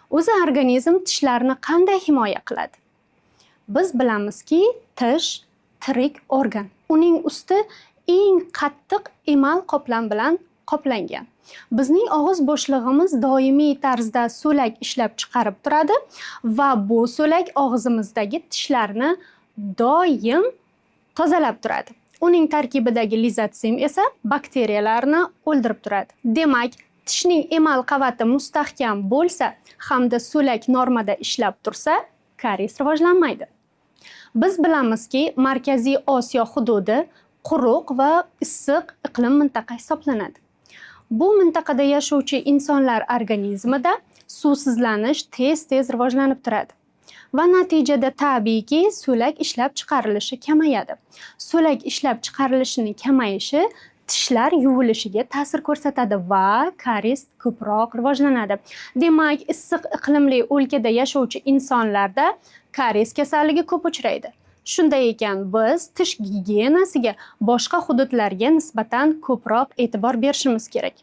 O'zi organizm tishlarni qanday himoya qiladi? Biz bilamizki, tish tirik organ. Uning usti eng qattiq emal qoplam bilan qoplangan. Bizning og'iz bo'shlig'imiz doimiy tarzda so'lak ishlab chiqarib turadi va bu so'lak og'zimizdagi tishlarni doim tozalab turadi. Uning tarkibidagi lizotsim esa bakteriyalarni o'ldirib turadi. Demak, tishning emal qavati mustahkam bo'lsa hamda so'lak normada ishlab tursa, karies rivojlanmaydi. Biz bilamizki, Markaziy Osiyo hududi quruq va issiq iqlim mintaqa hisoblanadi. Bu mintaqada yashovchi insonlar organizmida suvsizlanish tez-tez rivojlanib turadi. Va natijada tabiiyki so'lak ishlab chiqarilishi kamayadi. So'lak ishlab chiqarilishining kamayishi tishlar yuvilishiga ta'sir ko'rsatadi va karies ko'proq rivojlanadi. Demak, issiq iqlimli o'lkada yashovchi insonlarda karies kasalligi ko'p uchraydi. Shunday ekan, biz tish gigiyenasiga boshqa hududlarga nisbatan ko'proq e'tibor berishimiz kerak.